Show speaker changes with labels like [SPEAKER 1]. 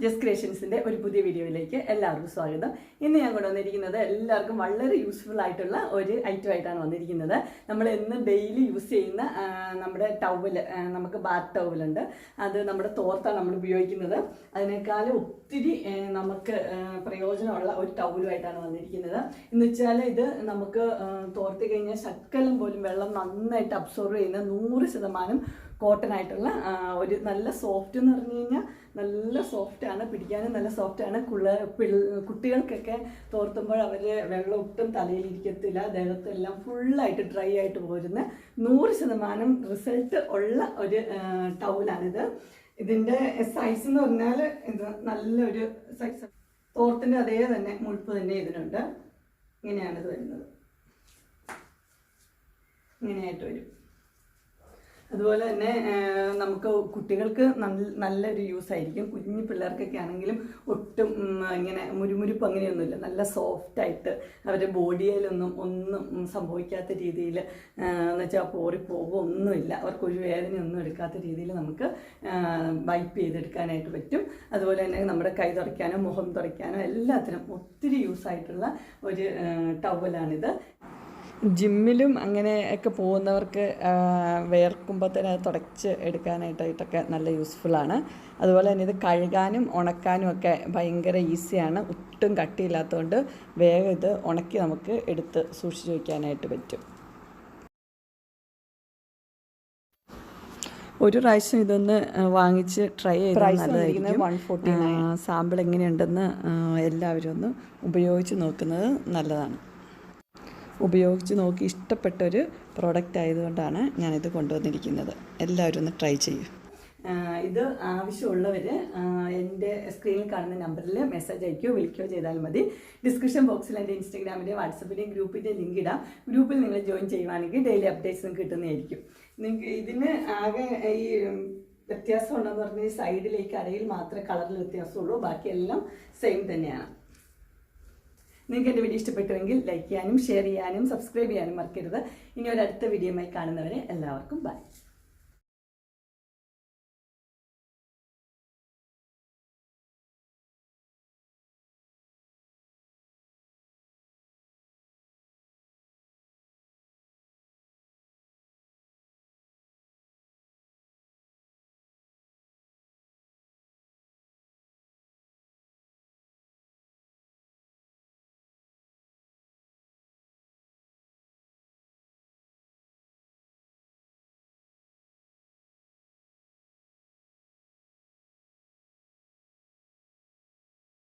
[SPEAKER 1] Just ക്രിയേഷൻസിൻ്റെ ഒരു പുതിയ വീഡിയോയിലേക്ക് എല്ലാവർക്കും സ്വാഗതം. ഇന്ന് ഞാൻ കൊണ്ടുവന്നിരിക്കുന്നത് എല്ലാവർക്കും വളരെ യൂസ്ഫുൾ ആയിട്ടുള്ള ഒരു ഐറ്റം ആയിട്ടാണ് വന്നിരിക്കുന്നത്. നമ്മൾ എന്നും ഡെയിലി യൂസ് ചെയ്യുന്ന നമ്മുടെ ടവൽ, നമുക്ക് ബാത്ത് ടവലുണ്ട്, അത് നമ്മുടെ തോർത്താണ് നമ്മൾ ഉപയോഗിക്കുന്നത്. അതിനേക്കാളും ഒത്തിരി നമുക്ക് പ്രയോജനമുള്ള ഒരു ടവലുമായിട്ടാണ് വന്നിരിക്കുന്നത്. എന്ന് വെച്ചാൽ ഇത് നമുക്ക് തോർത്തി കഴിഞ്ഞാൽ ശക്കലം പോലും വെള്ളം നന്നായിട്ട് അബ്സോർവ് ചെയ്യുന്ന 100% കോട്ടൺ ആയിട്ടുള്ള ഒരു നല്ല സോഫ്റ്റ് എന്ന് പറഞ്ഞു കഴിഞ്ഞാൽ നല്ല സോഫ്റ്റാണ്, പിടിക്കാനും നല്ല സോഫ്റ്റാണ്. കുട്ടികൾക്കൊക്കെ തോർത്തുമ്പോൾ അവർ വെള്ളം ഒട്ടും തലയിലിരിക്കത്തില്ല, ദേഹത്തെല്ലാം ഫുള്ളായിട്ട് ഡ്രൈ ആയിട്ട് പോരുന്ന 100% റിസൾട്ട് ഉള്ള ഒരു ടവലാണിത്. ഇതിൻ്റെ സൈസ് എന്ന് പറഞ്ഞാൽ ഇത് നല്ലൊരു സൈസ്, തോർത്തിൻ്റെ അതേ തന്നെ മുഴുപ്പ് തന്നെ ഇതിനുണ്ട്. ഇങ്ങനെയാണിത് വരുന്നത്, ഇങ്ങനെയായിട്ട് വരും. അതുപോലെ തന്നെ നമുക്ക് കുട്ടികൾക്ക് നല്ലൊരു യൂസ് ആയിരിക്കും. കുഞ്ഞു പിള്ളേർക്കൊക്കെ ആണെങ്കിലും ഒട്ടും ഇങ്ങനെ മുരുമുരിപ്പ് അങ്ങനെയൊന്നുമില്ല, നല്ല സോഫ്റ്റായിട്ട് അവരുടെ ബോഡിയിലൊന്നും ഒന്നും സംഭവിക്കാത്ത രീതിയിൽ, എന്ന് വെച്ചാൽ പോറിപ്പോകും ഒന്നുമില്ല, അവർക്കൊരു വേദനയൊന്നും എടുക്കാത്ത രീതിയിൽ നമുക്ക് വൈപ്പ് ചെയ്തെടുക്കാനായിട്ട് പറ്റും. അതുപോലെ തന്നെ നമ്മുടെ കൈ തുടയ്ക്കാനോ മുഖം തുടയ്ക്കാനോ എല്ലാത്തിനും ഒത്തിരി യൂസ് ആയിട്ടുള്ള ഒരു ടവലാണിത്. ജിമ്മിലും അങ്ങനെയൊക്കെ പോകുന്നവർക്ക് വേർക്കുമ്പോൾ തന്നെ അത് തുടച്ച് എടുക്കാനായിട്ടൊക്കെ നല്ല യൂസ്ഫുള്ളാണ്. അതുപോലെ തന്നെ ഇത് കഴുകാനും ഉണക്കാനും ഒക്കെ ഭയങ്കര ഈസിയാണ്. ഒട്ടും കട്ടിയില്ലാത്തതുകൊണ്ട് വേഗം ഇത് ഉണക്കി നമുക്ക് എടുത്ത് സൂക്ഷിച്ച് വയ്ക്കാനായിട്ട് പറ്റും. ഒരു പ്രാവശ്യം ഇതൊന്ന് വാങ്ങിച്ച് ട്രൈ ചെയ്ത് നല്ലതായിരിക്കും. 149 സാമ്പിൾ എങ്ങനെയുണ്ടെന്ന് എല്ലാവരും ഒന്ന് ഉപയോഗിച്ച് നോക്കുന്നത് നല്ലതാണ്. ഉപയോഗിച്ച് നോക്കി ഇഷ്ടപ്പെട്ടൊരു പ്രോഡക്റ്റ് ആയതുകൊണ്ടാണ് ഞാനിത് കൊണ്ടുവന്നിരിക്കുന്നത്. എല്ലാവരും ഒന്ന് ട്രൈ ചെയ്യും. ഇത് ആവശ്യമുള്ളവർ എൻ്റെ സ്ക്രീനിൽ കാണുന്ന നമ്പറിൽ മെസ്സേജ് അയക്കുകയോ വിളിക്കുകയോ ചെയ്താൽ മതി. ഡിസ്ക്രിപ്ഷൻ ബോക്സിൽ എൻ്റെ ഇൻസ്റ്റാഗ്രാമിൻ്റെ വാട്സപ്പിൻ്റെയും ഗ്രൂപ്പിൻ്റെ ലിങ്ക് ഇടാം. ഗ്രൂപ്പിൽ നിങ്ങൾ ജോയിൻ ചെയ്യുവാണെങ്കിൽ ഡെയിലി അപ്ഡേറ്റ്സ് നിങ്ങൾക്ക് കിട്ടുന്നതായിരിക്കും. നിങ്ങൾക്ക് ഇതിന് ആകെ ഈ വ്യത്യാസം ഉണ്ടെന്ന് പറഞ്ഞാൽ ഈ സൈഡിലേക്ക് അരയിൽ മാത്രമേ കളറിൽ വ്യത്യാസമുള്ളൂ, ബാക്കിയെല്ലാം സെയിം തന്നെയാണ്. നിങ്ങൾക്ക് എൻ്റെ വീഡിയോ ഇഷ്ടപ്പെട്ടുവെങ്കിൽ ലൈക്ക് ചെയ്യാനും ഷെയർ ചെയ്യാനും സബ്സ്ക്രൈബ് ചെയ്യാനും മറക്കരുത്. ഇനി ഒരു അടുത്ത വീഡിയോയുമായി കാണുന്നവരെ എല്ലാവർക്കും ബൈ.